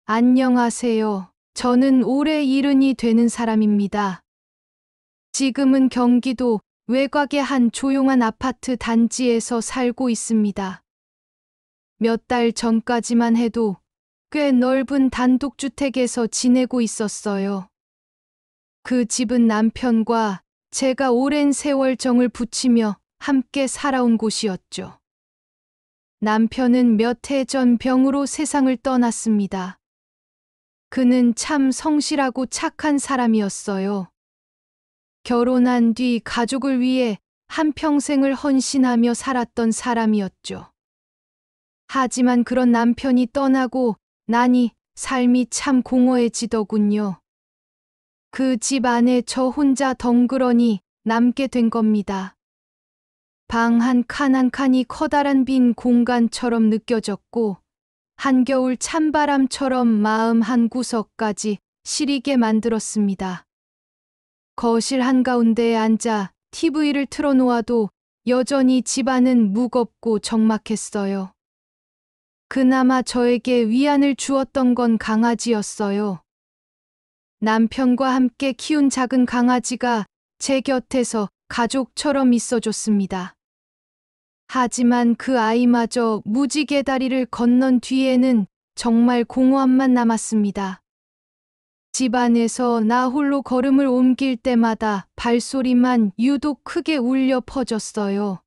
안녕하세요. 저는 올해 70이 되는 사람입니다. 지금은 경기도 외곽의 한 조용한 아파트 단지에서 살고 있습니다. 몇 달 전까지만 해도 꽤 넓은 단독주택에서 지내고 있었어요. 그 집은 남편과 제가 오랜 세월 정을 붙이며 함께 살아온 곳이었죠. 남편은 몇 해 전 병으로 세상을 떠났습니다. 그는 참 성실하고 착한 사람이었어요. 결혼한 뒤 가족을 위해 한평생을 헌신하며 살았던 사람이었죠. 하지만 그런 남편이 떠나고 나니 삶이 참 공허해지더군요. 그 집 안에 저 혼자 덩그러니 남게 된 겁니다. 방 한 칸이 커다란 빈 공간처럼 느껴졌고, 한겨울 찬바람처럼 마음 한 구석까지 시리게 만들었습니다. 거실 한가운데에 앉아 TV를 틀어놓아도 여전히 집안은 무겁고 적막했어요. 그나마 저에게 위안을 주었던 건 강아지였어요. 남편과 함께 키운 작은 강아지가 제 곁에서 가족처럼 있어줬습니다. 하지만 그 아이마저 무지개 다리를 건넌 뒤에는 정말 공허함만 남았습니다. 집안에서 나 홀로 걸음을 옮길 때마다 발소리만 유독 크게 울려 퍼졌어요.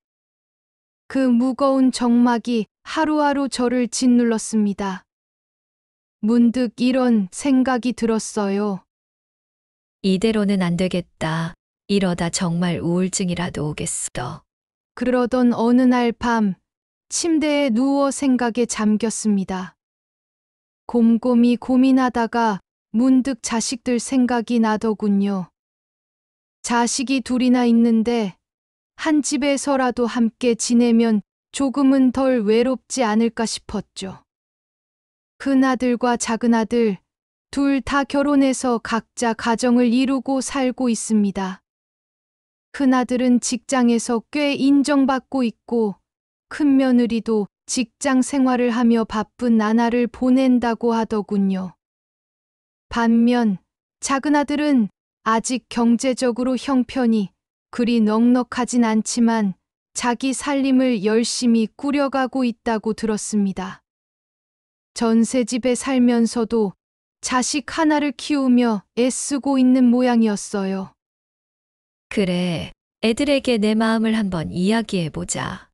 그 무거운 적막이 하루하루 저를 짓눌렀습니다. 문득 이런 생각이 들었어요. 이대로는 안 되겠다. 이러다 정말 우울증이라도 오겠어. 그러던 어느 날 밤, 침대에 누워 생각에 잠겼습니다. 곰곰이 고민하다가 문득 자식들 생각이 나더군요. 자식이 둘이나 있는데 한 집에서라도 함께 지내면 조금은 덜 외롭지 않을까 싶었죠. 큰아들과 작은아들, 둘 다 결혼해서 각자 가정을 이루고 살고 있습니다. 큰아들은 직장에서 꽤 인정받고 있고, 큰며느리도 직장 생활을 하며 바쁜 나날을 보낸다고 하더군요. 반면 작은아들은 아직 경제적으로 형편이 그리 넉넉하진 않지만 자기 살림을 열심히 꾸려가고 있다고 들었습니다. 전셋집에 살면서도 자식 하나를 키우며 애쓰고 있는 모양이었어요. 그래, 애들에게 내 마음을 한번 이야기해보자.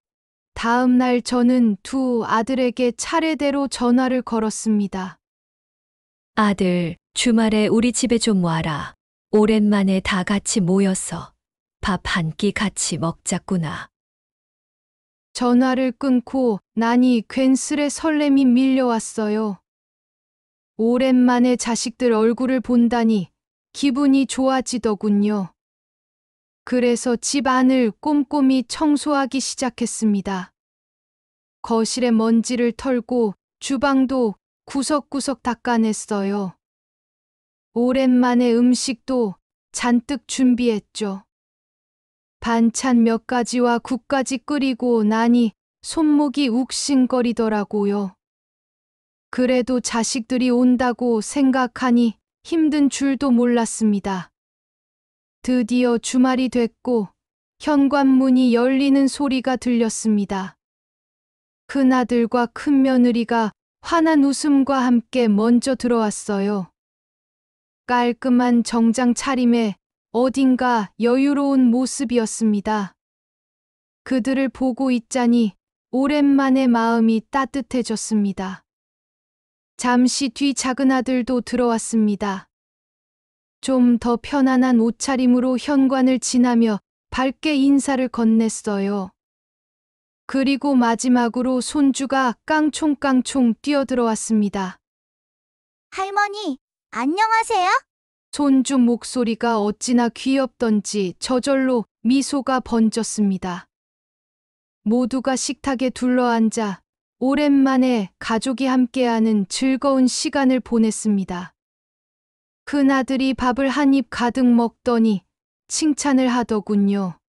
다음 날 저는 두 아들에게 차례대로 전화를 걸었습니다. 아들, 주말에 우리 집에 좀 와라. 오랜만에 다 같이 모여서 밥 한 끼 같이 먹자꾸나. 전화를 끊고 나니 괜스레 설렘이 밀려왔어요. 오랜만에 자식들 얼굴을 본다니 기분이 좋아지더군요. 그래서 집 안을 꼼꼼히 청소하기 시작했습니다. 거실에 먼지를 털고 주방도 구석구석 닦아냈어요. 오랜만에 음식도 잔뜩 준비했죠. 반찬 몇 가지와 국까지 끓이고 나니 손목이 욱신거리더라고요. 그래도 자식들이 온다고 생각하니 힘든 줄도 몰랐습니다. 드디어 주말이 됐고 현관문이 열리는 소리가 들렸습니다. 큰아들과 큰며느리가 환한 웃음과 함께 먼저 들어왔어요. 깔끔한 정장 차림에 어딘가 여유로운 모습이었습니다. 그들을 보고 있자니 오랜만에 마음이 따뜻해졌습니다. 잠시 뒤 작은아들도 들어왔습니다. 좀 더 편안한 옷차림으로 현관을 지나며 밝게 인사를 건넸어요. 그리고 마지막으로 손주가 깡총깡총 뛰어들어왔습니다. 할머니, 안녕하세요? 손주 목소리가 어찌나 귀엽던지 저절로 미소가 번졌습니다. 모두가 식탁에 둘러앉아 오랜만에 가족이 함께하는 즐거운 시간을 보냈습니다. 큰아들이 밥을 한 입 가득 먹더니 칭찬을 하더군요.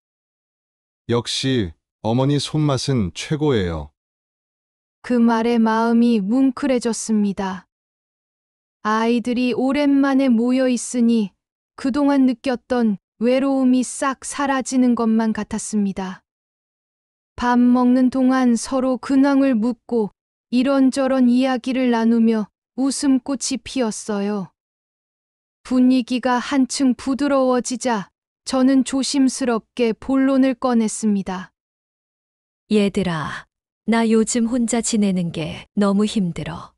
역시 어머니 손맛은 최고예요. 그 말에 마음이 뭉클해졌습니다. 아이들이 오랜만에 모여 있으니 그동안 느꼈던 외로움이 싹 사라지는 것만 같았습니다. 밥 먹는 동안 서로 근황을 묻고 이런저런 이야기를 나누며 웃음꽃이 피었어요. 분위기가 한층 부드러워지자 저는 조심스럽게 본론을 꺼냈습니다. 얘들아, 나 요즘 혼자 지내는 게 너무 힘들어.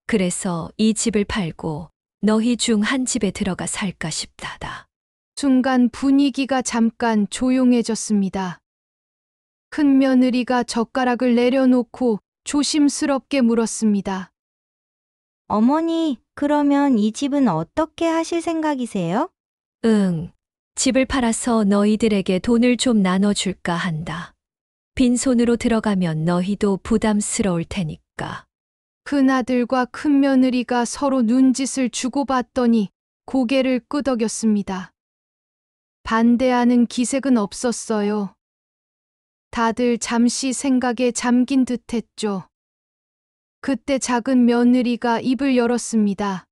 그래서 이 집을 팔고 너희 중 한 집에 들어가 살까 싶다. 순간 분위기가 잠깐 조용해졌습니다. 큰 며느리가 젓가락을 내려놓고 조심스럽게 물었습니다. 어머니, 그러면 이 집은 어떻게 하실 생각이세요? 응, 집을 팔아서 너희들에게 돈을 좀 나눠줄까 한다. 빈손으로 들어가면 너희도 부담스러울 테니까. 큰아들과 큰며느리가 서로 눈짓을 주고받더니 고개를 끄덕였습니다. 반대하는 기색은 없었어요. 다들 잠시 생각에 잠긴 듯했죠. 그때 작은 며느리가 입을 열었습니다.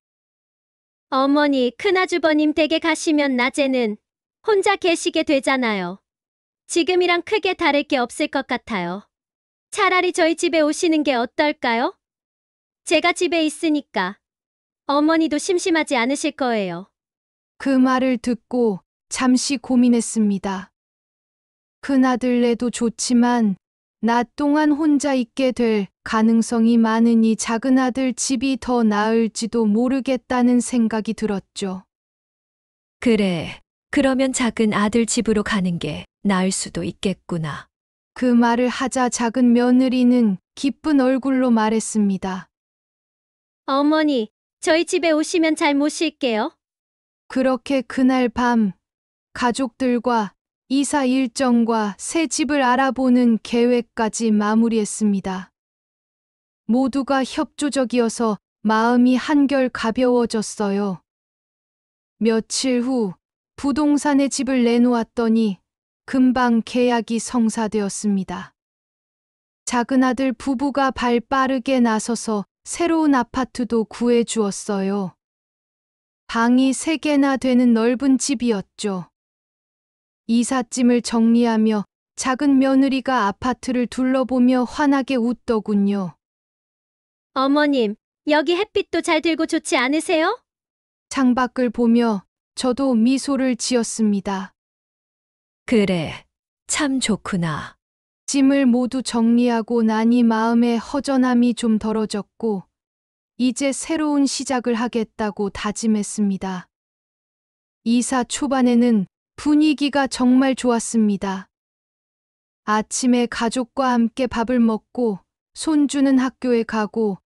어머니, 큰아주버님 댁에 가시면 낮에는 혼자 계시게 되잖아요. 지금이랑 크게 다를 게 없을 것 같아요. 차라리 저희 집에 오시는 게 어떨까요? 제가 집에 있으니까 어머니도 심심하지 않으실 거예요. 그 말을 듣고 잠시 고민했습니다. 큰아들네도 좋지만 낮 동안 혼자 있게 될 가능성이 많으니 작은아들 집이 더 나을지도 모르겠다는 생각이 들었죠. 그래, 그러면 작은 아들 집으로 가는 게 나을 수도 있겠구나. 그 말을 하자 작은 며느리는 기쁜 얼굴로 말했습니다. 어머니, 저희 집에 오시면 잘 모실게요. 그렇게 그날 밤 가족들과 이사 일정과 새 집을 알아보는 계획까지 마무리했습니다. 모두가 협조적이어서 마음이 한결 가벼워졌어요. 며칠 후 부동산에 집을 내놓았더니 금방 계약이 성사되었습니다. 작은아들 부부가 발 빠르게 나서서 새로운 아파트도 구해주었어요. 방이 3개나 되는 넓은 집이었죠. 이삿짐을 정리하며 작은 며느리가 아파트를 둘러보며 환하게 웃더군요. 어머님, 여기 햇빛도 잘 들고 좋지 않으세요? 창밖을 보며 저도 미소를 지었습니다. 그래, 참 좋구나. 짐을 모두 정리하고 나니 마음의 허전함이 좀 덜어졌고 이제 새로운 시작을 하겠다고 다짐했습니다. 이사 초반에는 분위기가 정말 좋았습니다. 아침에 가족과 함께 밥을 먹고 손주는 학교에 가고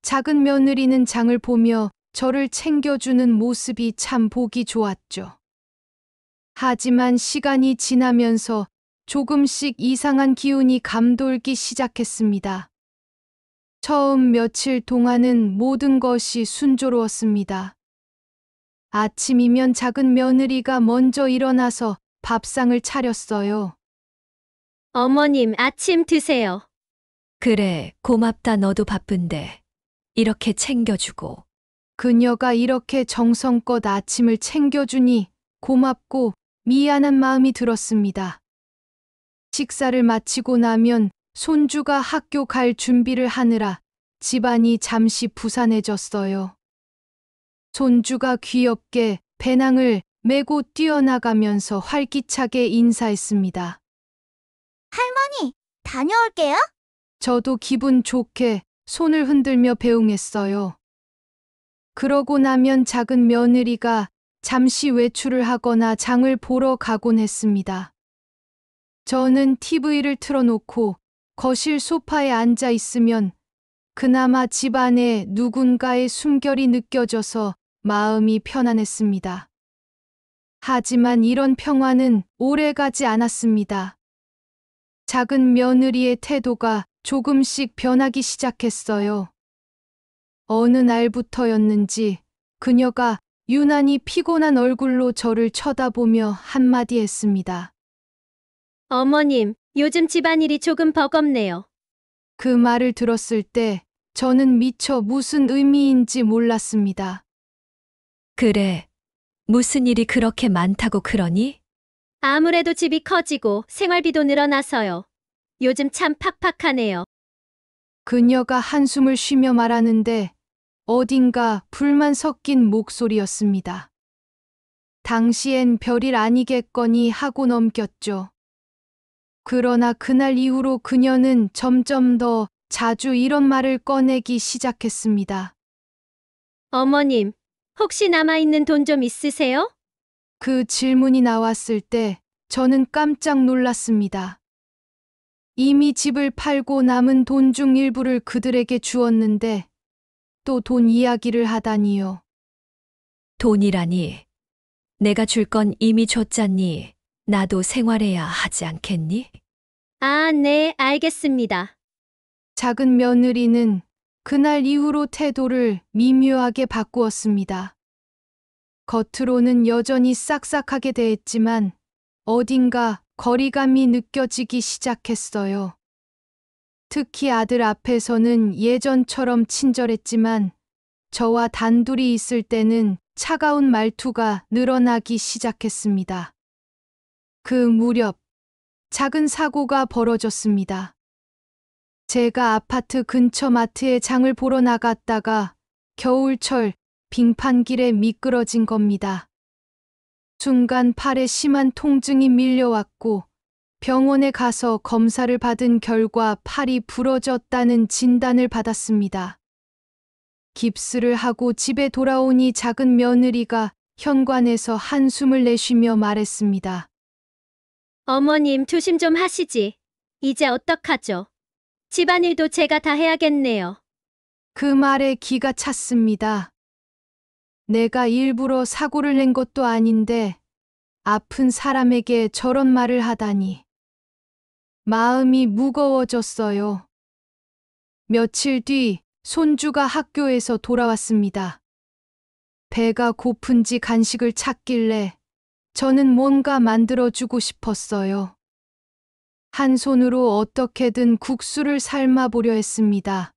작은 며느리는 장을 보며 저를 챙겨주는 모습이 참 보기 좋았죠. 하지만 시간이 지나면서 조금씩 이상한 기운이 감돌기 시작했습니다. 처음 며칠 동안은 모든 것이 순조로웠습니다. 아침이면 작은 며느리가 먼저 일어나서 밥상을 차렸어요. 어머님, 아침 드세요. 그래, 고맙다. 너도 바쁜데. 이렇게 챙겨주고. 그녀가 이렇게 정성껏 아침을 챙겨주니 고맙고 미안한 마음이 들었습니다. 식사를 마치고 나면 손주가 학교 갈 준비를 하느라 집안이 잠시 부산해졌어요. 손주가 귀엽게 배낭을 메고 뛰어나가면서 활기차게 인사했습니다. 할머니, 다녀올게요. 저도 기분 좋게 손을 흔들며 배웅했어요. 그러고 나면 작은 며느리가 잠시 외출을 하거나 장을 보러 가곤 했습니다. 저는 TV를 틀어놓고 거실 소파에 앉아 있으면 그나마 집안에 누군가의 숨결이 느껴져서 마음이 편안했습니다. 하지만 이런 평화는 오래가지 않았습니다. 작은 며느리의 태도가 조금씩 변하기 시작했어요. 어느 날부터였는지 그녀가 유난히 피곤한 얼굴로 저를 쳐다보며 한마디 했습니다. 어머님, 요즘 집안일이 조금 버겁네요. 그 말을 들었을 때 저는 미처 무슨 의미인지 몰랐습니다. 그래. 무슨 일이 그렇게 많다고 그러니? 아무래도 집이 커지고 생활비도 늘어나서요. 요즘 참 팍팍하네요. 그녀가 한숨을 쉬며 말하는데 어딘가 불만 섞인 목소리였습니다. 당시엔 별일 아니겠거니 하고 넘겼죠. 그러나 그날 이후로 그녀는 점점 더 자주 이런 말을 꺼내기 시작했습니다. 어머님, 혹시 남아있는 돈 좀 있으세요? 그 질문이 나왔을 때 저는 깜짝 놀랐습니다. 이미 집을 팔고 남은 돈 중 일부를 그들에게 주었는데 또 돈 이야기를 하다니요. 돈이라니. 내가 줄 건 이미 줬잖니. 나도 생활해야 하지 않겠니? 아, 네, 알겠습니다. 작은 며느리는 그날 이후로 태도를 미묘하게 바꾸었습니다. 겉으로는 여전히 싹싹하게 대했지만 어딘가 거리감이 느껴지기 시작했어요. 특히 아들 앞에서는 예전처럼 친절했지만 저와 단둘이 있을 때는 차가운 말투가 늘어나기 시작했습니다. 그 무렵 작은 사고가 벌어졌습니다. 제가 아파트 근처 마트에 장을 보러 나갔다가 겨울철 빙판길에 미끄러진 겁니다. 순간 팔에 심한 통증이 밀려왔고 병원에 가서 검사를 받은 결과 팔이 부러졌다는 진단을 받았습니다. 깁스를 하고 집에 돌아오니 작은 며느리가 현관에서 한숨을 내쉬며 말했습니다. 어머님, 조심 좀 하시지. 이제 어떡하죠? 집안일도 제가 다 해야겠네요. 그 말에 기가 찼습니다. 내가 일부러 사고를 낸 것도 아닌데 아픈 사람에게 저런 말을 하다니. 마음이 무거워졌어요. 며칠 뒤 손주가 학교에서 돌아왔습니다. 배가 고픈지 간식을 찾길래 저는 뭔가 만들어주고 싶었어요. 한 손으로 어떻게든 국수를 삶아보려 했습니다.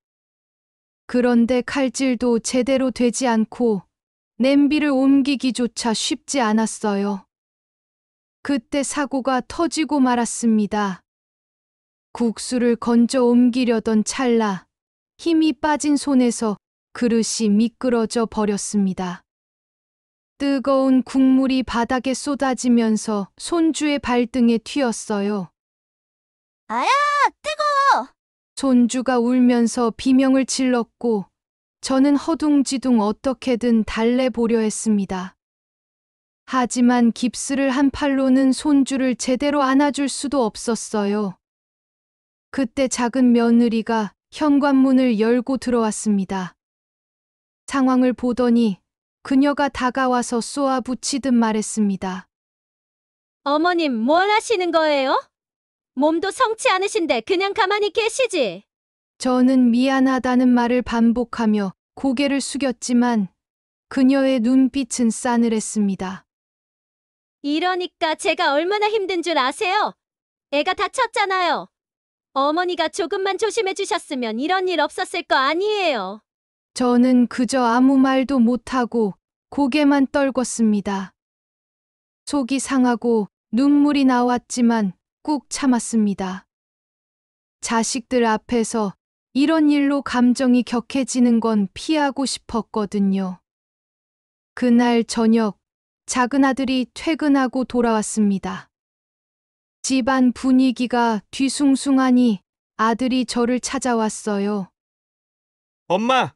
그런데 칼질도 제대로 되지 않고 냄비를 옮기기조차 쉽지 않았어요. 그때 사고가 터지고 말았습니다. 국수를 건져 옮기려던 찰나 힘이 빠진 손에서 그릇이 미끄러져 버렸습니다. 뜨거운 국물이 바닥에 쏟아지면서 손주의 발등에 튀었어요. 아야, 뜨거워! 손주가 울면서 비명을 질렀고 저는 허둥지둥 어떻게든 달래보려 했습니다. 하지만 깁스를 한 팔로는 손주를 제대로 안아줄 수도 없었어요. 그때 작은 며느리가 현관문을 열고 들어왔습니다. 상황을 보더니 그녀가 다가와서 쏘아붙이듯 말했습니다. 어머님, 뭘 하시는 거예요? 몸도 성치 않으신데 그냥 가만히 계시지. 저는 미안하다는 말을 반복하며 고개를 숙였지만 그녀의 눈빛은 싸늘했습니다. 이러니까 제가 얼마나 힘든 줄 아세요? 애가 다쳤잖아요. 어머니가 조금만 조심해 주셨으면 이런 일 없었을 거 아니에요. 저는 그저 아무 말도 못하고 고개만 떨궜습니다. 속이 상하고 눈물이 나왔지만 꾹 참았습니다. 자식들 앞에서 이런 일로 감정이 격해지는 건 피하고 싶었거든요. 그날 저녁 작은 아들이 퇴근하고 돌아왔습니다. 집안 분위기가 뒤숭숭하니 아들이 저를 찾아왔어요. 엄마,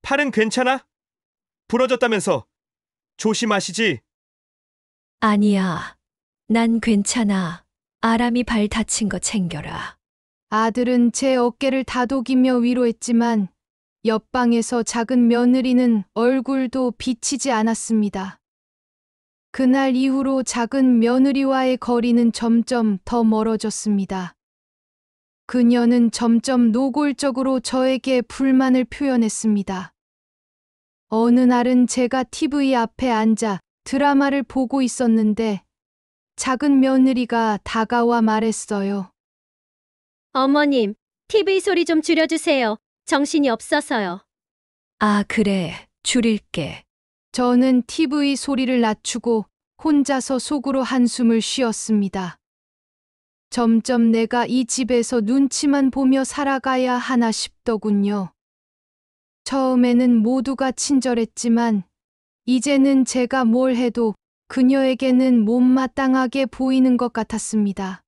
팔은 괜찮아? 부러졌다면서. 조심하시지. 아니야. 난 괜찮아. 아람이 발 다친 거 챙겨라. 아들은 제 어깨를 다독이며 위로했지만 옆방에서 작은 며느리는 얼굴도 비치지 않았습니다. 그날 이후로 작은 며느리와의 거리는 점점 더 멀어졌습니다. 그녀는 점점 노골적으로 저에게 불만을 표현했습니다. 어느 날은 제가 TV 앞에 앉아 드라마를 보고 있었는데 작은 며느리가 다가와 말했어요. 어머님, TV 소리 좀 줄여주세요. 정신이 없어서요. 아, 그래. 줄일게. 저는 TV 소리를 낮추고 혼자서 속으로 한숨을 쉬었습니다. 점점 내가 이 집에서 눈치만 보며 살아가야 하나 싶더군요. 처음에는 모두가 친절했지만 이제는 제가 뭘 해도 그녀에게는 못마땅하게 보이는 것 같았습니다.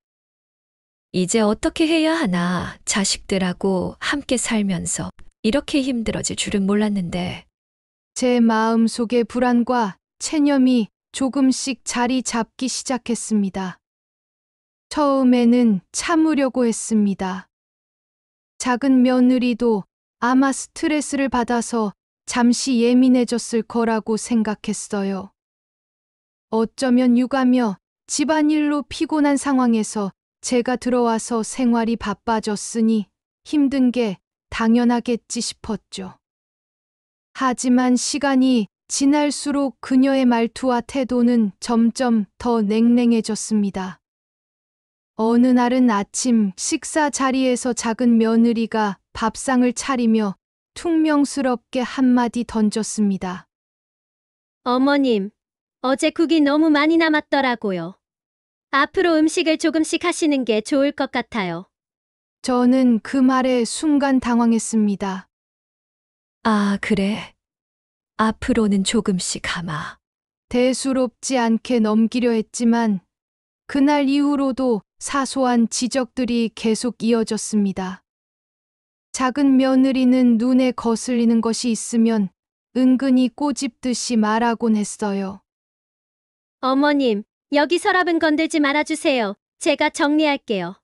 이제 어떻게 해야 하나 자식들하고 함께 살면서 이렇게 힘들어질 줄은 몰랐는데 제 마음속의 불안과 체념이 조금씩 자리 잡기 시작했습니다. 처음에는 참으려고 했습니다. 작은 며느리도 아마 스트레스를 받아서 잠시 예민해졌을 거라고 생각했어요. 어쩌면 육아며 집안일로 피곤한 상황에서 제가 들어와서 생활이 바빠졌으니 힘든 게 당연하겠지 싶었죠. 하지만 시간이 지날수록 그녀의 말투와 태도는 점점 더 냉랭해졌습니다. 어느 날은 아침 식사 자리에서 작은 며느리가 밥상을 차리며 퉁명스럽게 한마디 던졌습니다. 어머님, 어제 국이 너무 많이 남았더라고요. 앞으로 음식을 조금씩 하시는 게 좋을 것 같아요. 저는 그 말에 순간 당황했습니다. 아, 그래. 앞으로는 조금씩 하마. 대수롭지 않게 넘기려 했지만 그날 이후로도 사소한 지적들이 계속 이어졌습니다. 작은 며느리는 눈에 거슬리는 것이 있으면 은근히 꼬집듯이 말하곤 했어요. 어머님, 여기 서랍은 건들지 말아주세요. 제가 정리할게요.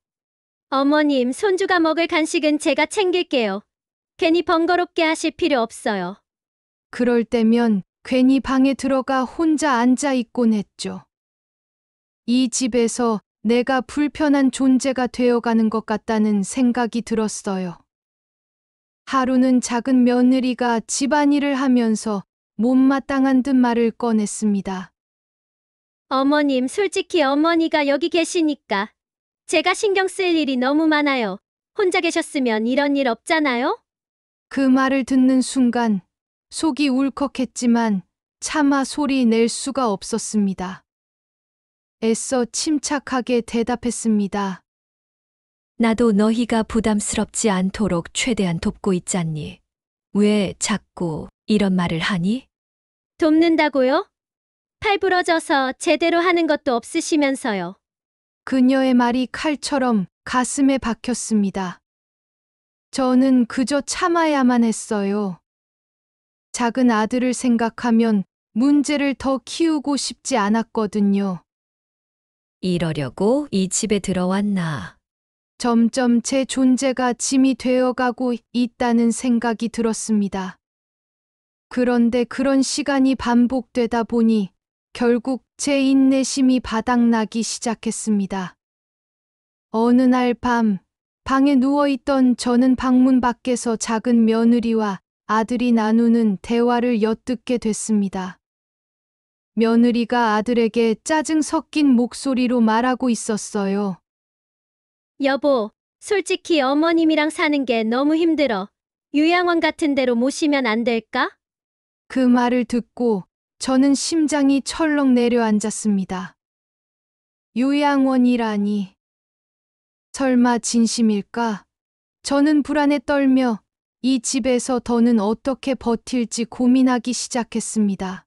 어머님, 손주가 먹을 간식은 제가 챙길게요. 괜히 번거롭게 하실 필요 없어요. 그럴 때면 괜히 방에 들어가 혼자 앉아 있곤 했죠. 이 집에서 내가 불편한 존재가 되어가는 것 같다는 생각이 들었어요. 하루는 작은 며느리가 집안일을 하면서 못마땅한 듯 말을 꺼냈습니다. 어머님, 솔직히 어머니가 여기 계시니까 제가 신경 쓸 일이 너무 많아요. 혼자 계셨으면 이런 일 없잖아요? 그 말을 듣는 순간 속이 울컥했지만 차마 소리 낼 수가 없었습니다. 애써 침착하게 대답했습니다. 나도 너희가 부담스럽지 않도록 최대한 돕고 있잖니. 왜 자꾸 이런 말을 하니? 돕는다고요? 팔 부러져서 제대로 하는 것도 없으시면서요. 그녀의 말이 칼처럼 가슴에 박혔습니다. 저는 그저 참아야만 했어요. 작은 아들을 생각하면 문제를 더 키우고 싶지 않았거든요. 이러려고 이 집에 들어왔나? 점점 제 존재가 짐이 되어가고 있다는 생각이 들었습니다. 그런데 그런 시간이 반복되다 보니 결국 제 인내심이 바닥나기 시작했습니다. 어느 날 밤, 방에 누워있던 저는 방문 밖에서 작은 며느리와 아들이 나누는 대화를 엿듣게 됐습니다. 며느리가 아들에게 짜증 섞인 목소리로 말하고 있었어요. 여보, 솔직히 어머님이랑 사는 게 너무 힘들어. 요양원 같은 데로 모시면 안 될까? 그 말을 듣고 저는 심장이 철렁 내려앉았습니다. 요양원이라니. 설마 진심일까? 저는 불안에 떨며 이 집에서 더는 어떻게 버틸지 고민하기 시작했습니다.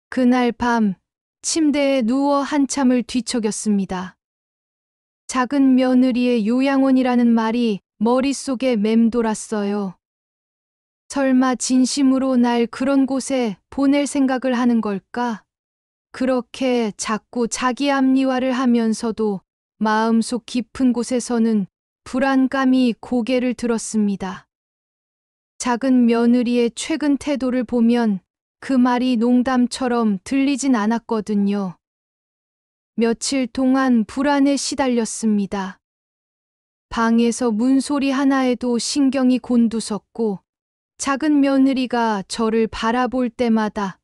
그날 밤 침대에 누워 한참을 뒤척였습니다. 작은 며느리의 요양원이라는 말이 머릿속에 맴돌았어요. 설마 진심으로 날 그런 곳에 보낼 생각을 하는 걸까? 그렇게 자꾸 자기 합리화를 하면서도 마음속 깊은 곳에서는 불안감이 고개를 들었습니다. 작은 며느리의 최근 태도를 보면 그 말이 농담처럼 들리진 않았거든요. 며칠 동안 불안에 시달렸습니다. 방에서 문소리 하나에도 신경이 곤두섰고 작은 며느리가 저를 바라볼 때마다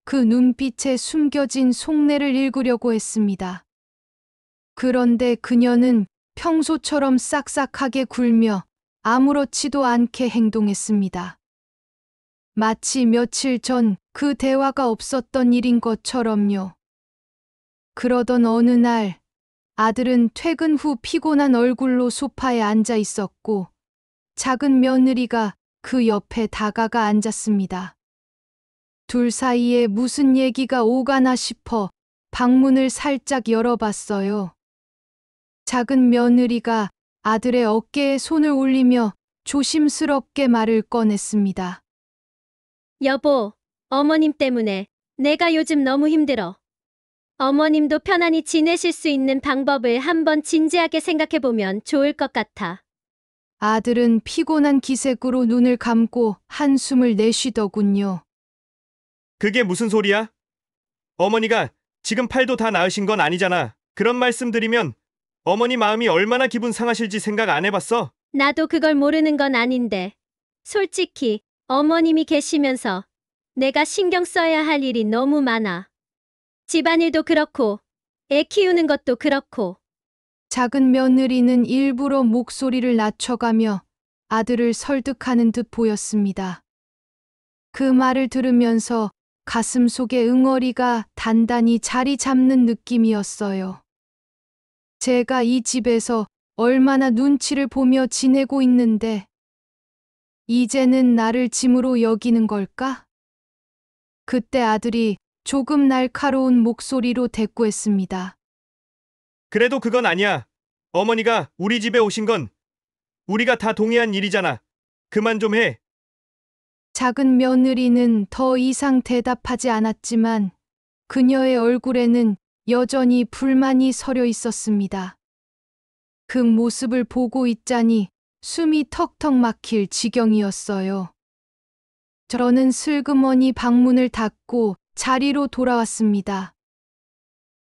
그 눈빛에 숨겨진 속내를 읽으려고 했습니다. 그런데 그녀는 평소처럼 싹싹하게 굴며 아무렇지도 않게 행동했습니다. 마치 며칠 전 그 대화가 없었던 일인 것처럼요. 그러던 어느 날 아들은 퇴근 후 피곤한 얼굴로 소파에 앉아 있었고 작은 며느리가 그 옆에 다가가 앉았습니다. 둘 사이에 무슨 얘기가 오가나 싶어 방문을 살짝 열어봤어요. 작은 며느리가 아들의 어깨에 손을 올리며 조심스럽게 말을 꺼냈습니다. 여보, 어머님 때문에 내가 요즘 너무 힘들어. 어머님도 편안히 지내실 수 있는 방법을 한번 진지하게 생각해보면 좋을 것 같아. 아들은 피곤한 기색으로 눈을 감고 한숨을 내쉬더군요. 그게 무슨 소리야? 어머니가 지금 팔도 다 나으신 건 아니잖아. 그런 말씀 드리면 어머니 마음이 얼마나 기분 상하실지 생각 안 해봤어? 나도 그걸 모르는 건 아닌데. 솔직히 어머님이 계시면서 내가 신경 써야 할 일이 너무 많아. 집안일도 그렇고 애 키우는 것도 그렇고. 작은 며느리는 일부러 목소리를 낮춰가며 아들을 설득하는 듯 보였습니다. 그 말을 들으면서 가슴 속에 응어리가 단단히 자리 잡는 느낌이었어요. 제가 이 집에서 얼마나 눈치를 보며 지내고 있는데 이제는 나를 짐으로 여기는 걸까? 그때 아들이 조금 날카로운 목소리로 대꾸했습니다. 그래도 그건 아니야. 어머니가 우리 집에 오신 건 우리가 다 동의한 일이잖아. 그만 좀 해. 작은 며느리는 더 이상 대답하지 않았지만 그녀의 얼굴에는 여전히 불만이 서려 있었습니다. 그 모습을 보고 있자니 숨이 턱턱 막힐 지경이었어요. 저는 슬그머니 방문을 닫고 자리로 돌아왔습니다.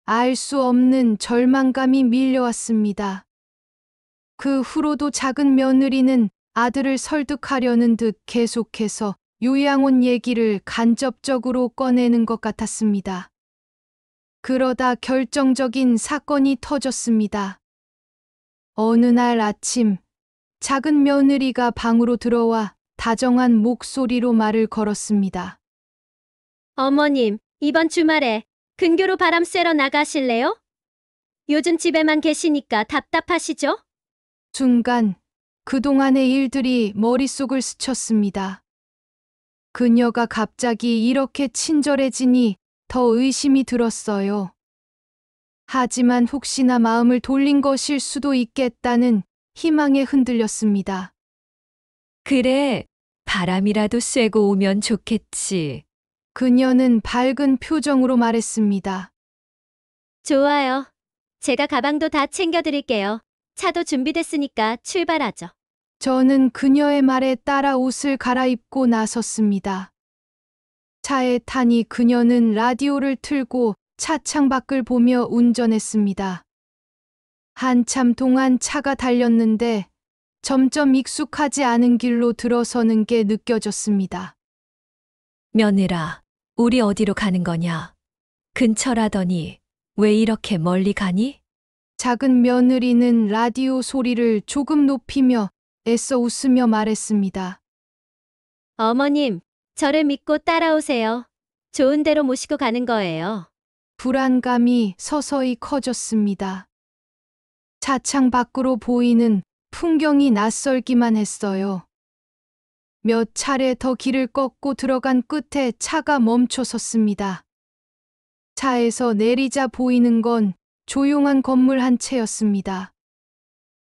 알 수 없는 절망감이 밀려왔습니다. 그 후로도 작은 며느리는 아들을 설득하려는 듯 계속해서 요양원 얘기를 간접적으로 꺼내는 것 같았습니다. 그러다 결정적인 사건이 터졌습니다. 어느 날 아침, 작은 며느리가 방으로 들어와 다정한 목소리로 말을 걸었습니다. 어머님, 이번 주말에 근교로 바람 쐬러 나가실래요? 요즘 집에만 계시니까 답답하시죠? 순간 그동안의 일들이 머릿속을 스쳤습니다. 그녀가 갑자기 이렇게 친절해지니 더 의심이 들었어요. 하지만 혹시나 마음을 돌린 것일 수도 있겠다는 희망에 흔들렸습니다. 그래, 바람이라도 쐬고 오면 좋겠지. 그녀는 밝은 표정으로 말했습니다. 좋아요. 제가 가방도 다 챙겨드릴게요. 차도 준비됐으니까 출발하죠. 저는 그녀의 말에 따라 옷을 갈아입고 나섰습니다. 차에 타니 그녀는 라디오를 틀고 차창 밖을 보며 운전했습니다. 한참 동안 차가 달렸는데 점점 익숙하지 않은 길로 들어서는 게 느껴졌습니다. 며느라, 우리 어디로 가는 거냐? 근처라더니 왜 이렇게 멀리 가니? 작은 며느리는 라디오 소리를 조금 높이며 애써 웃으며 말했습니다. 어머님, 저를 믿고 따라오세요. 좋은 데로 모시고 가는 거예요. 불안감이 서서히 커졌습니다. 차창 밖으로 보이는 풍경이 낯설기만 했어요. 몇 차례 더 길을 꺾고 들어간 끝에 차가 멈춰 섰습니다. 차에서 내리자 보이는 건 조용한 건물 한 채였습니다.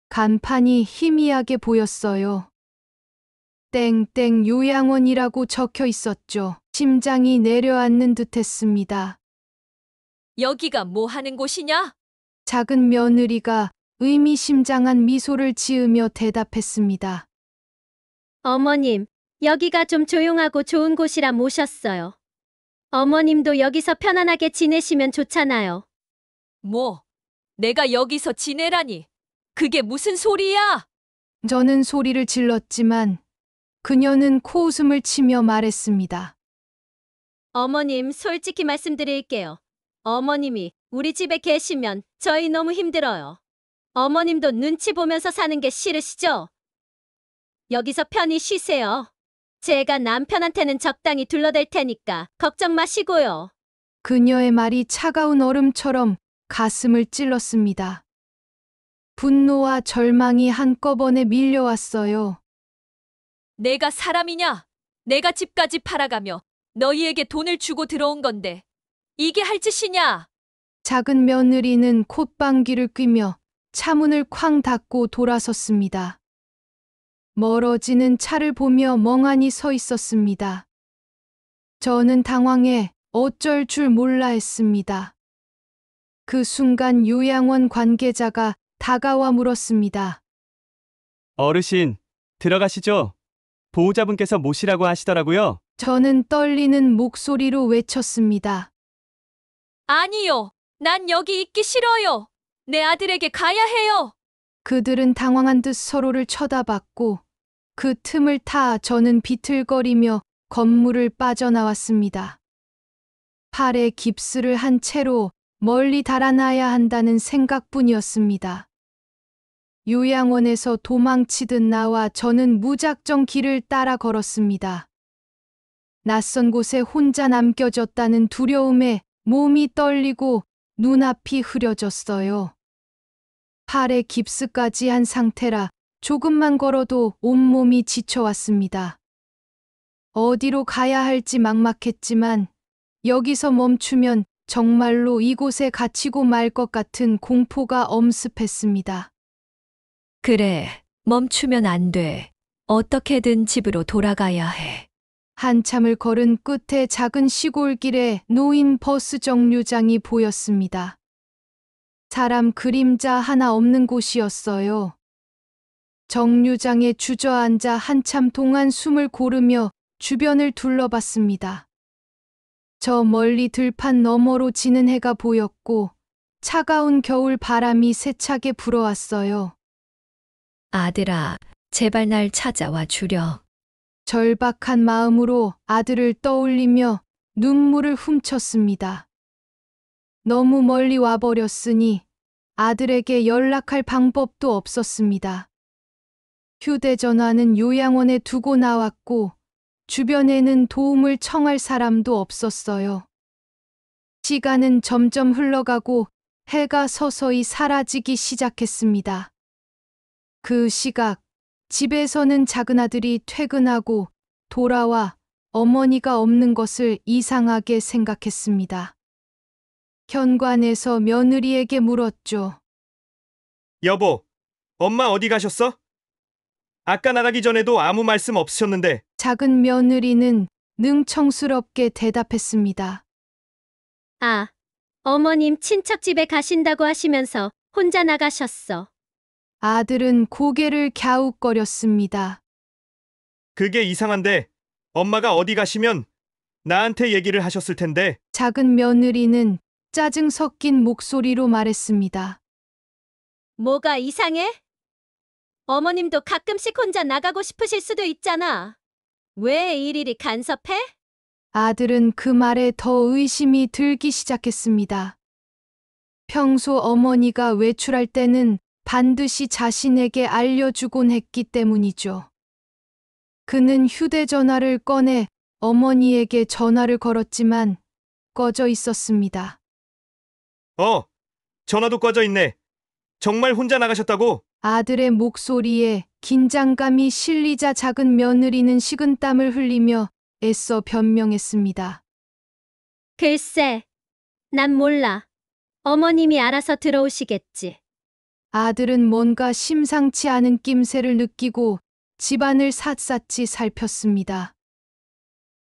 간판이 희미하게 보였어요. 땡땡 요양원이라고 적혀 있었죠. 심장이 내려앉는 듯 했습니다. 여기가 뭐 하는 곳이냐? 작은 며느리가 의미심장한 미소를 지으며 대답했습니다. 어머님, 여기가 좀 조용하고 좋은 곳이라 모셨어요. 어머님도 여기서 편안하게 지내시면 좋잖아요. 뭐, 내가 여기서 지내라니. 그게 무슨 소리야? 저는 소리를 질렀지만 그녀는 코웃음을 치며 말했습니다. 어머님, 솔직히 말씀드릴게요. 어머님이 우리 집에 계시면 저희 너무 힘들어요. 어머님도 눈치 보면서 사는 게 싫으시죠? 여기서 편히 쉬세요. 제가 남편한테는 적당히 둘러댈 테니까 걱정 마시고요. 그녀의 말이 차가운 얼음처럼 가슴을 찔렀습니다. 분노와 절망이 한꺼번에 밀려왔어요. 내가 사람이냐? 내가 집까지 팔아가며 너희에게 돈을 주고 들어온 건데 이게 할 짓이냐? 작은 며느리는 콧방귀를 뀌며 차문을 쾅 닫고 돌아섰습니다. 멀어지는 차를 보며 멍하니 서 있었습니다. 저는 당황해 어쩔 줄 몰라 했습니다. 그 순간 요양원 관계자가 다가와 물었습니다. 어르신, 들어가시죠. 보호자분께서 모시라고 하시더라고요. 저는 떨리는 목소리로 외쳤습니다. 아니요. 난 여기 있기 싫어요. 내 아들에게 가야 해요. 그들은 당황한 듯 서로를 쳐다봤고 그 틈을 타 저는 비틀거리며 건물을 빠져나왔습니다. 팔에 깁스를 한 채로 멀리 달아나야 한다는 생각뿐이었습니다. 요양원에서 도망치듯 나와 저는 무작정 길을 따라 걸었습니다. 낯선 곳에 혼자 남겨졌다는 두려움에 몸이 떨리고 눈앞이 흐려졌어요. 팔에 깁스까지 한 상태라 조금만 걸어도 온몸이 지쳐왔습니다. 어디로 가야 할지 막막했지만 여기서 멈추면 정말로 이곳에 갇히고 말 것 같은 공포가 엄습했습니다. 그래, 멈추면 안 돼. 어떻게든 집으로 돌아가야 해. 한참을 걸은 끝에 작은 시골길에 놓인 버스 정류장이 보였습니다. 사람 그림자 하나 없는 곳이었어요. 정류장에 주저앉아 한참 동안 숨을 고르며 주변을 둘러봤습니다. 저 멀리 들판 너머로 지는 해가 보였고 차가운 겨울 바람이 세차게 불어왔어요. 아들아, 제발 날 찾아와 주렴. 절박한 마음으로 아들을 떠올리며 눈물을 훔쳤습니다. 너무 멀리 와버렸으니 아들에게 연락할 방법도 없었습니다. 휴대전화는 요양원에 두고 나왔고 주변에는 도움을 청할 사람도 없었어요. 시간은 점점 흘러가고 해가 서서히 사라지기 시작했습니다. 그 시각, 집에서는 작은아들이 퇴근하고 돌아와 어머니가 없는 것을 이상하게 생각했습니다. 현관에서 며느리에게 물었죠. 여보, 엄마 어디 가셨어? 아까 나가기 전에도 아무 말씀 없으셨는데. 작은 며느리는 능청스럽게 대답했습니다. 아, 어머님 친척 집에 가신다고 하시면서 혼자 나가셨어. 아들은 고개를 갸웃거렸습니다. 그게 이상한데 엄마가 어디 가시면 나한테 얘기를 하셨을 텐데. 작은 며느리는 짜증 섞인 목소리로 말했습니다. 뭐가 이상해? 어머님도 가끔씩 혼자 나가고 싶으실 수도 있잖아. 왜 일일이 간섭해? 아들은 그 말에 더 의심이 들기 시작했습니다. 평소 어머니가 외출할 때는 반드시 자신에게 알려주곤 했기 때문이죠. 그는 휴대전화를 꺼내 어머니에게 전화를 걸었지만 꺼져 있었습니다. 전화도 꺼져 있네. 정말 혼자 나가셨다고? 아들의 목소리에 긴장감이 실리자 작은 며느리는 식은땀을 흘리며 애써 변명했습니다. 글쎄, 난 몰라. 어머님이 알아서 들어오시겠지. 아들은 뭔가 심상치 않은 낌새를 느끼고 집안을 샅샅이 살폈습니다.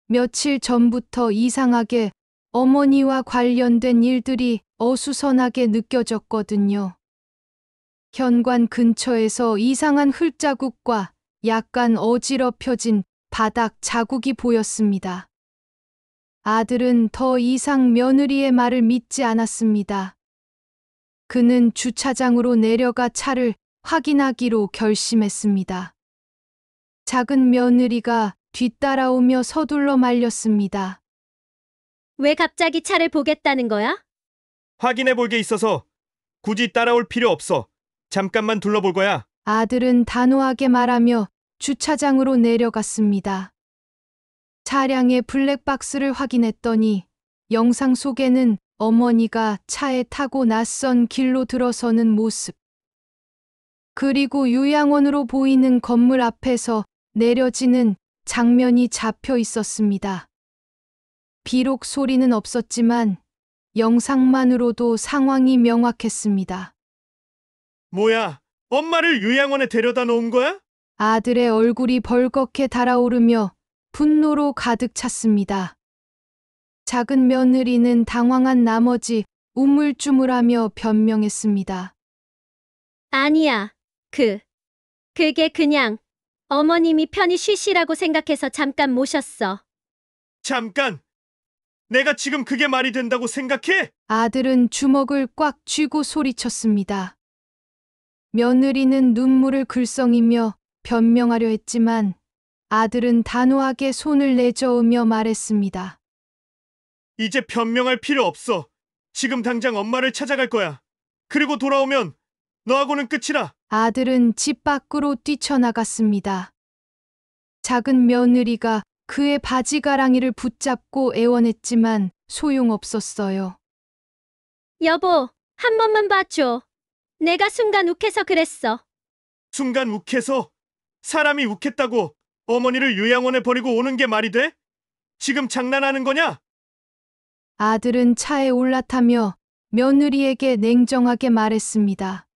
며칠 전부터 이상하게 어머니와 관련된 일들이 어수선하게 느껴졌거든요. 현관 근처에서 이상한 흙자국과 약간 어지럽혀진 바닥 자국이 보였습니다. 아들은 더 이상 며느리의 말을 믿지 않았습니다. 그는 주차장으로 내려가 차를 확인하기로 결심했습니다. 작은 며느리가 뒤따라오며 서둘러 말렸습니다. 왜 갑자기 차를 보겠다는 거야? 확인해 볼 게 있어서 굳이 따라올 필요 없어. 잠깐만 둘러볼 거야. 아들은 단호하게 말하며 주차장으로 내려갔습니다. 차량의 블랙박스를 확인했더니 영상 속에는 어머니가 차에 타고 낯선 길로 들어서는 모습. 그리고 요양원으로 보이는 건물 앞에서 내려지는 장면이 잡혀 있었습니다. 비록 소리는 없었지만 영상만으로도 상황이 명확했습니다. 뭐야? 엄마를 요양원에 데려다 놓은 거야? 아들의 얼굴이 벌겋게 달아오르며 분노로 가득 찼습니다. 작은 며느리는 당황한 나머지 우물쭈물하며 변명했습니다. 아니야. 그게 그냥 어머님이 편히 쉬시라고 생각해서 잠깐 모셨어. 잠깐! 내가 지금 그게 말이 된다고 생각해? 아들은 주먹을 꽉 쥐고 소리쳤습니다. 며느리는 눈물을 글썽이며 변명하려 했지만 아들은 단호하게 손을 내저으며 말했습니다. 이제 변명할 필요 없어. 지금 당장 엄마를 찾아갈 거야. 그리고 돌아오면 너하고는 끝이라. 아들은 집 밖으로 뛰쳐나갔습니다. 작은 며느리가 그의 바지가랑이를 붙잡고 애원했지만 소용없었어요. 여보, 한 번만 봐줘. 내가 순간 욱해서 그랬어. 순간 욱해서 사람이 욱했다고 어머니를 요양원에 버리고 오는 게 말이 돼? 지금 장난하는 거냐? 아들은 차에 올라타며 며느리에게 냉정하게 말했습니다.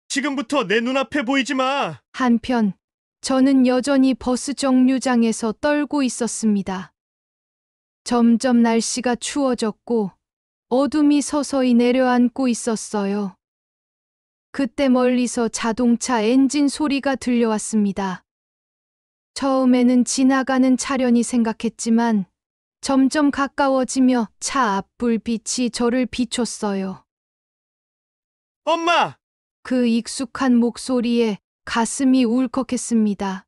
지금부터 내 눈앞에 보이지 마. 한편 저는 여전히 버스 정류장에서 떨고 있었습니다. 점점 날씨가 추워졌고 어둠이 서서히 내려앉고 있었어요. 그때 멀리서 자동차 엔진 소리가 들려왔습니다. 처음에는 지나가는 차련이 생각했지만 점점 가까워지며 차 앞불빛이 저를 비췄어요. 엄마! 그 익숙한 목소리에 가슴이 울컥했습니다.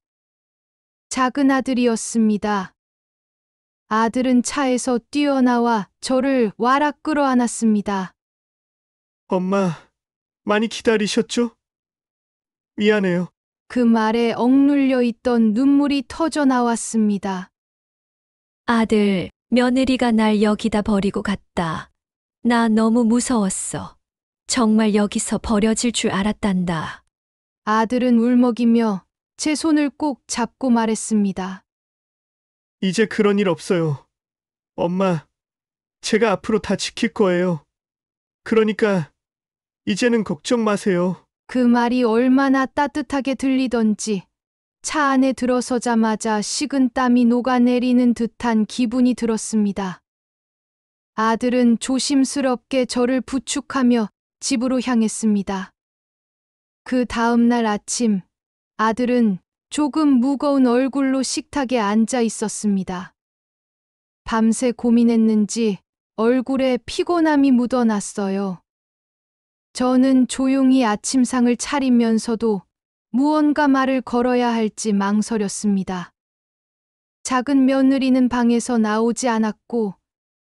작은 아들이었습니다. 아들은 차에서 뛰어나와 저를 와락 끌어안았습니다. 엄마, 많이 기다리셨죠? 미안해요. 그 말에 억눌려 있던 눈물이 터져 나왔습니다. 아들, 며느리가 날 여기다 버리고 갔다. 나 너무 무서웠어. 정말 여기서 버려질 줄 알았단다. 아들은 울먹이며 제 손을 꼭 잡고 말했습니다. 이제 그런 일 없어요. 엄마, 제가 앞으로 다 지킬 거예요. 그러니까 이제는 걱정 마세요. 그 말이 얼마나 따뜻하게 들리던지 차 안에 들어서자마자 식은 땀이 녹아내리는 듯한 기분이 들었습니다. 아들은 조심스럽게 저를 부축하며 집으로 향했습니다. 그 다음 날 아침, 아들은 조금 무거운 얼굴로 식탁에 앉아 있었습니다. 밤새 고민했는지 얼굴에 피곤함이 묻어났어요. 저는 조용히 아침상을 차리면서도 무언가 말을 걸어야 할지 망설였습니다. 작은 며느리는 방에서 나오지 않았고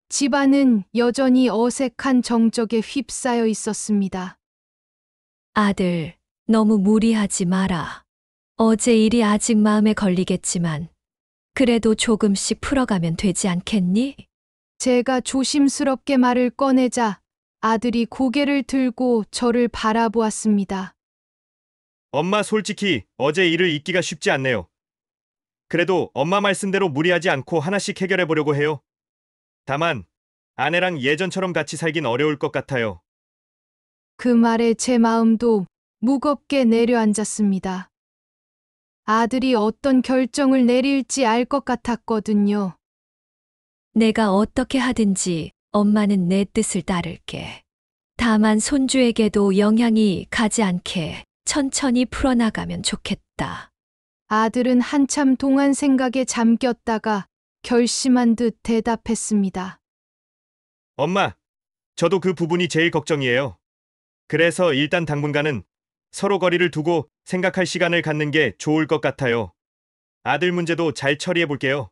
집안은 여전히 어색한 정적에 휩싸여 있었습니다. 아들, 너무 무리하지 마라. 어제 일이 아직 마음에 걸리겠지만 그래도 조금씩 풀어가면 되지 않겠니? 제가 조심스럽게 말을 꺼내자 아들이 고개를 들고 저를 바라보았습니다. 엄마 솔직히 어제 일을 잊기가 쉽지 않네요. 그래도 엄마 말씀대로 무리하지 않고 하나씩 해결해 보려고 해요. 다만 아내랑 예전처럼 같이 살긴 어려울 것 같아요. 그 말에 제 마음도 무겁게 내려앉았습니다. 아들이 어떤 결정을 내릴지 알 것 같았거든요. 내가 어떻게 하든지 엄마는 내 뜻을 따를게. 다만 손주에게도 영향이 가지 않게 천천히 풀어나가면 좋겠다. 아들은 한참 동안 생각에 잠겼다가 결심한 듯 대답했습니다. 엄마, 저도 그 부분이 제일 걱정이에요. 그래서 일단 당분간은 서로 거리를 두고 생각할 시간을 갖는 게 좋을 것 같아요. 아들 문제도 잘 처리해 볼게요.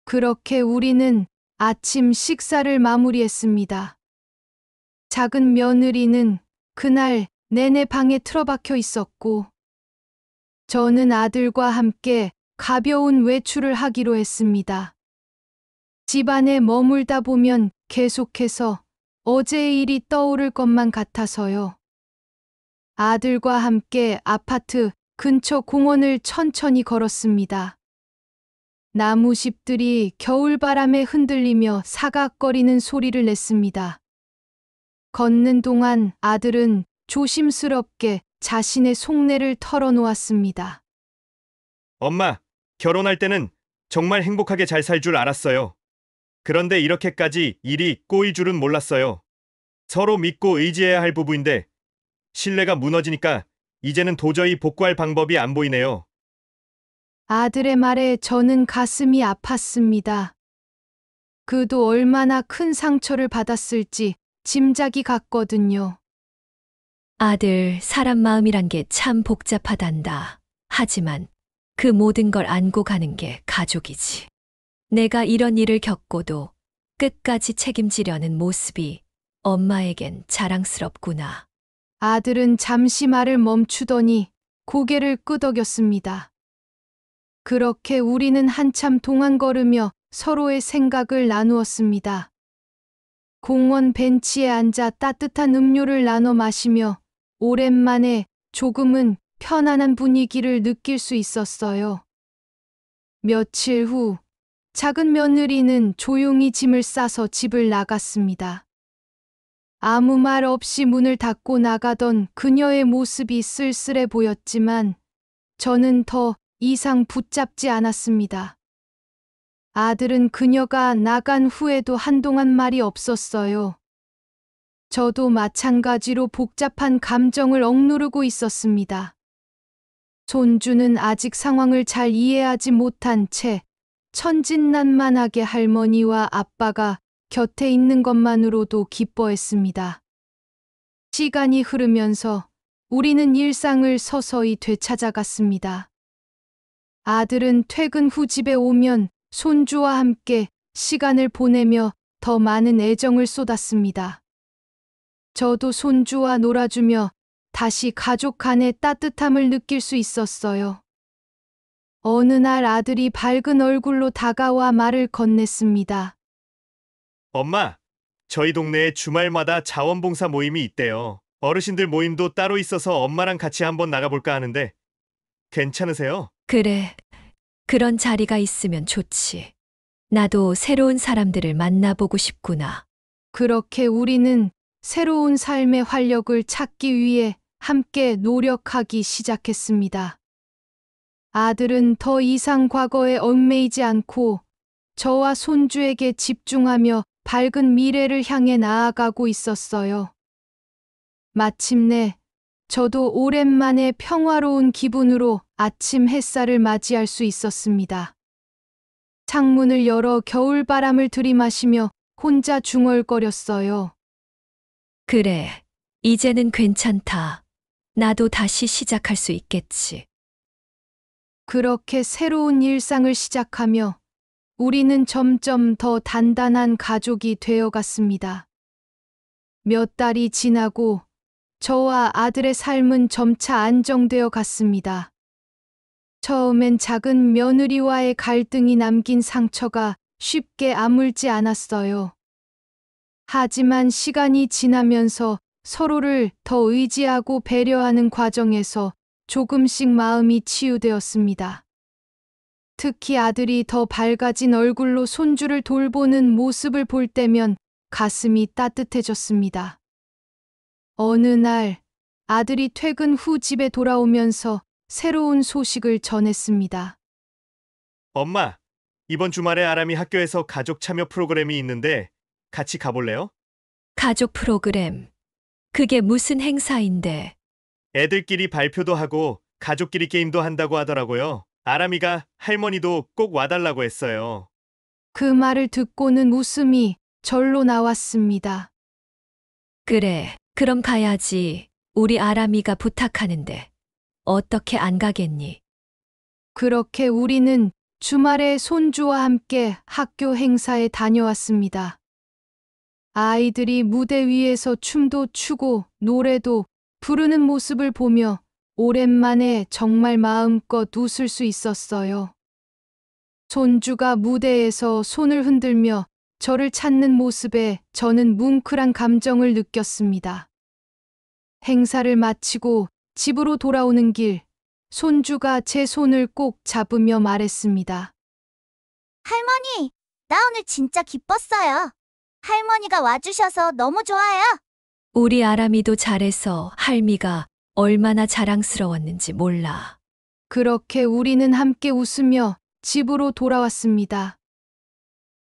그렇게 우리는 아침 식사를 마무리했습니다. 작은 며느리는 그날 내내 방에 틀어박혀 있었고, 저는 아들과 함께 가벼운 외출을 하기로 했습니다. 집안에 머물다 보면 계속해서 어제의 일이 떠오를 것만 같아서요. 아들과 함께 아파트 근처 공원을 천천히 걸었습니다. 나무잎들이 겨울바람에 흔들리며 사각거리는 소리를 냈습니다. 걷는 동안 아들은 조심스럽게 자신의 속내를 털어놓았습니다. 엄마, 결혼할 때는 정말 행복하게 잘 살 줄 알았어요. 그런데 이렇게까지 일이 꼬일 줄은 몰랐어요. 서로 믿고 의지해야 할 부부인데 신뢰가 무너지니까 이제는 도저히 복구할 방법이 안 보이네요. 아들의 말에 저는 가슴이 아팠습니다. 그도 얼마나 큰 상처를 받았을지 짐작이 갔거든요. 아들, 사람 마음이란 게 참 복잡하단다. 하지만 그 모든 걸 안고 가는 게 가족이지. 내가 이런 일을 겪고도 끝까지 책임지려는 모습이 엄마에겐 자랑스럽구나. 아들은 잠시 말을 멈추더니 고개를 끄덕였습니다. 그렇게 우리는 한참 동안 걸으며 서로의 생각을 나누었습니다. 공원 벤치에 앉아 따뜻한 음료를 나눠 마시며 오랜만에 조금은 편안한 분위기를 느낄 수 있었어요. 며칠 후 작은 며느리는 조용히 짐을 싸서 집을 나갔습니다. 아무 말 없이 문을 닫고 나가던 그녀의 모습이 쓸쓸해 보였지만 저는 더 이상 붙잡지 않았습니다. 아들은 그녀가 나간 후에도 한동안 말이 없었어요. 저도 마찬가지로 복잡한 감정을 억누르고 있었습니다. 손주는 아직 상황을 잘 이해하지 못한 채 천진난만하게 할머니와 아빠가 곁에 있는 것만으로도 기뻐했습니다. 시간이 흐르면서 우리는 일상을 서서히 되찾아갔습니다. 아들은 퇴근 후 집에 오면 손주와 함께 시간을 보내며 더 많은 애정을 쏟았습니다. 저도 손주와 놀아주며 다시 가족 간의 따뜻함을 느낄 수 있었어요. 어느 날 아들이 밝은 얼굴로 다가와 말을 건넸습니다. 엄마, 저희 동네에 주말마다 자원봉사 모임이 있대요. 어르신들 모임도 따로 있어서 엄마랑 같이 한번 나가볼까 하는데 괜찮으세요? 그래, 그런 자리가 있으면 좋지. 나도 새로운 사람들을 만나보고 싶구나. 그렇게 우리는 새로운 삶의 활력을 찾기 위해 함께 노력하기 시작했습니다. 아들은 더 이상 과거에 얽매이지 않고 저와 손주에게 집중하며 밝은 미래를 향해 나아가고 있었어요. 마침내 저도 오랜만에 평화로운 기분으로 아침 햇살을 맞이할 수 있었습니다. 창문을 열어 겨울바람을 들이마시며 혼자 중얼거렸어요. 그래, 이제는 괜찮다. 나도 다시 시작할 수 있겠지. 그렇게 새로운 일상을 시작하며 우리는 점점 더 단단한 가족이 되어갔습니다. 몇 달이 지나고 저와 아들의 삶은 점차 안정되어 갔습니다. 처음엔 작은 며느리와의 갈등이 남긴 상처가 쉽게 아물지 않았어요. 하지만 시간이 지나면서 서로를 더 의지하고 배려하는 과정에서 조금씩 마음이 치유되었습니다. 특히 아들이 더 밝아진 얼굴로 손주를 돌보는 모습을 볼 때면 가슴이 따뜻해졌습니다. 어느 날 아들이 퇴근 후 집에 돌아오면서 새로운 소식을 전했습니다. 엄마, 이번 주말에 아람이 학교에서 가족 참여 프로그램이 있는데 같이 가볼래요? 가족 프로그램. 그게 무슨 행사인데? 애들끼리 발표도 하고 가족끼리 게임도 한다고 하더라고요. 아람이가 할머니도 꼭 와달라고 했어요. 그 말을 듣고는 웃음이 절로 나왔습니다. 그래, 그럼 가야지. 우리 아람이가 부탁하는데. 어떻게 안 가겠니? 그렇게 우리는 주말에 손주와 함께 학교 행사에 다녀왔습니다. 아이들이 무대 위에서 춤도 추고 노래도 부르는 모습을 보며 오랜만에 정말 마음껏 웃을 수 있었어요. 손주가 무대에서 손을 흔들며 저를 찾는 모습에 저는 뭉클한 감정을 느꼈습니다. 행사를 마치고 집으로 돌아오는 길, 손주가 제 손을 꼭 잡으며 말했습니다. 할머니, 나 오늘 진짜 기뻤어요. 할머니가 와주셔서 너무 좋아요. 우리 아람이도 잘해서 할미가 얼마나 자랑스러웠는지 몰라. 그렇게 우리는 함께 웃으며 집으로 돌아왔습니다.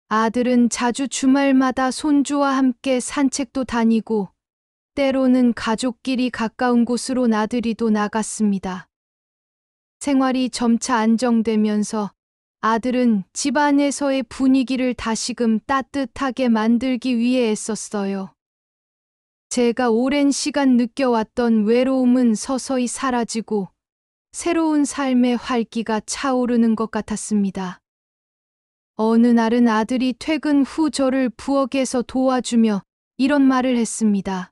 아들은 자주 주말마다 손주와 함께 산책도 다니고 때로는 가족끼리 가까운 곳으로 나들이도 나갔습니다. 생활이 점차 안정되면서 아들은 집안에서의 분위기를 다시금 따뜻하게 만들기 위해 애썼어요. 제가 오랜 시간 느껴왔던 외로움은 서서히 사라지고 새로운 삶의 활기가 차오르는 것 같았습니다. 어느 날은 아들이 퇴근 후 저를 부엌에서 도와주며 이런 말을 했습니다.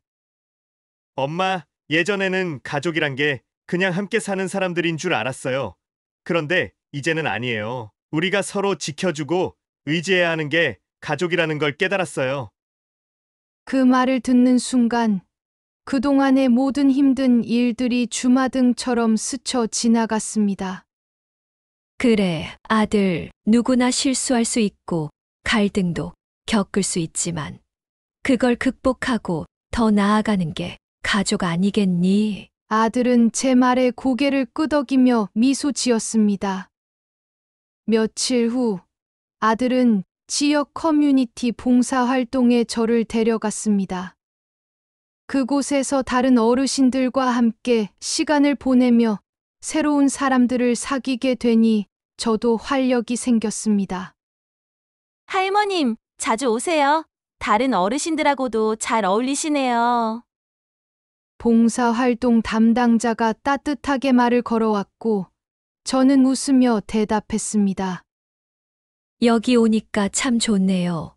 엄마, 예전에는 가족이란 게 그냥 함께 사는 사람들인 줄 알았어요. 그런데 이제는 아니에요. 우리가 서로 지켜주고 의지해야 하는 게 가족이라는 걸 깨달았어요. 그 말을 듣는 순간 그동안의 모든 힘든 일들이 주마등처럼 스쳐 지나갔습니다. 그래, 아들, 누구나 실수할 수 있고 갈등도 겪을 수 있지만 그걸 극복하고 더 나아가는 게 가족 아니겠니? 아들은 제 말에 고개를 끄덕이며 미소 지었습니다. 며칠 후 아들은 지역 커뮤니티 봉사활동에 저를 데려갔습니다. 그곳에서 다른 어르신들과 함께 시간을 보내며 새로운 사람들을 사귀게 되니 저도 활력이 생겼습니다. 할머님, 자주 오세요. 다른 어르신들하고도 잘 어울리시네요. 봉사활동 담당자가 따뜻하게 말을 걸어왔고 저는 웃으며 대답했습니다. 여기 오니까 참 좋네요.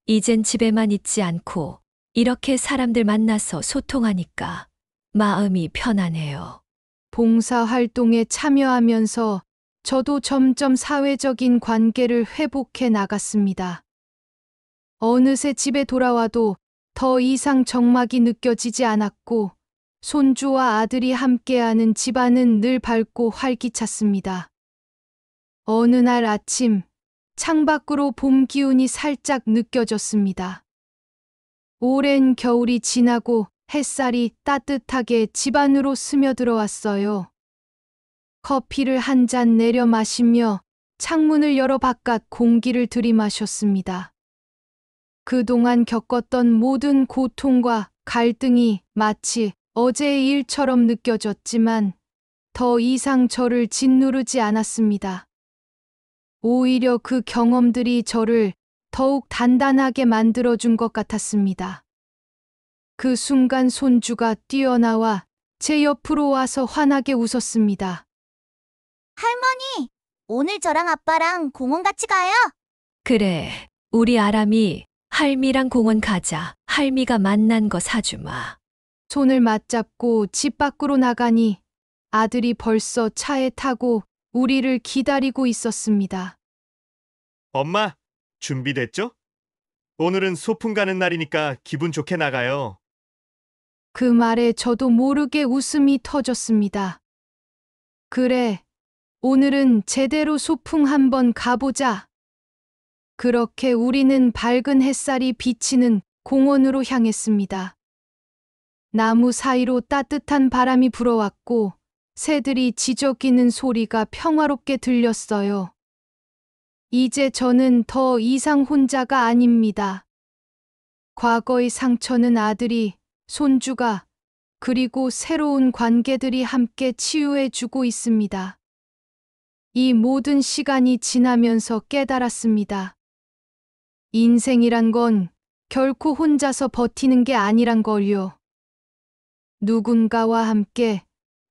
이젠 집에만 있지 않고 이렇게 사람들 만나서 소통하니까 마음이 편하네요. 봉사활동에 참여하면서 저도 점점 사회적인 관계를 회복해 나갔습니다. 어느새 집에 돌아와도 더 이상 적막이 느껴지지 않았고 손주와 아들이 함께하는 집안은 늘 밝고 활기찼습니다. 어느 날 아침 창밖으로 봄 기운이 살짝 느껴졌습니다. 오랜 겨울이 지나고 햇살이 따뜻하게 집 안으로 스며들어왔어요. 커피를 한 잔 내려 마시며 창문을 열어 바깥 공기를 들이마셨습니다. 그동안 겪었던 모든 고통과 갈등이 마치 어제의 일처럼 느껴졌지만 더 이상 저를 짓누르지 않았습니다. 오히려 그 경험들이 저를 더욱 단단하게 만들어준 것 같았습니다. 그 순간 손주가 뛰어나와 제 옆으로 와서 환하게 웃었습니다. 할머니, 오늘 저랑 아빠랑 공원 같이 가요. 그래, 우리 아람이 할미랑 공원 가자. 할미가 만난 거 사주마. 손을 맞잡고 집 밖으로 나가니 아들이 벌써 차에 타고 우리를 기다리고 있었습니다. 엄마, 준비됐죠? 오늘은 소풍 가는 날이니까 기분 좋게 나가요. 그 말에 저도 모르게 웃음이 터졌습니다. 그래, 오늘은 제대로 소풍 한번 가보자. 그렇게 우리는 밝은 햇살이 비치는 공원으로 향했습니다. 나무 사이로 따뜻한 바람이 불어왔고 새들이 지저귀는 소리가 평화롭게 들렸어요. 이제 저는 더 이상 혼자가 아닙니다. 과거의 상처는 아들이, 손주가, 그리고 새로운 관계들이 함께 치유해주고 있습니다. 이 모든 시간이 지나면서 깨달았습니다. 인생이란 건 결코 혼자서 버티는 게 아니란 걸요. 누군가와 함께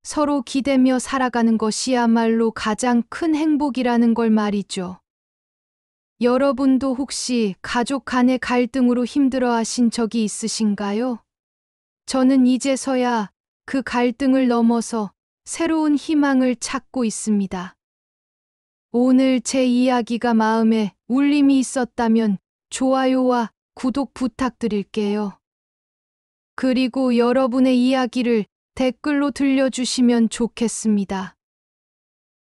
서로 기대며 살아가는 것이야말로 가장 큰 행복이라는 걸 말이죠. 여러분도 혹시 가족 간의 갈등으로 힘들어 하신 적이 있으신가요? 저는 이제서야 그 갈등을 넘어서 새로운 희망을 찾고 있습니다. 오늘 제 이야기가 마음에 울림이 있었다면 좋아요와 구독 부탁드릴게요. 그리고 여러분의 이야기를 댓글로 들려주시면 좋겠습니다.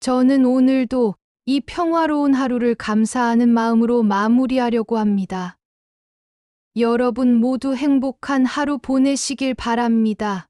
저는 오늘도 이 평화로운 하루를 감사하는 마음으로 마무리하려고 합니다. 여러분 모두 행복한 하루 보내시길 바랍니다.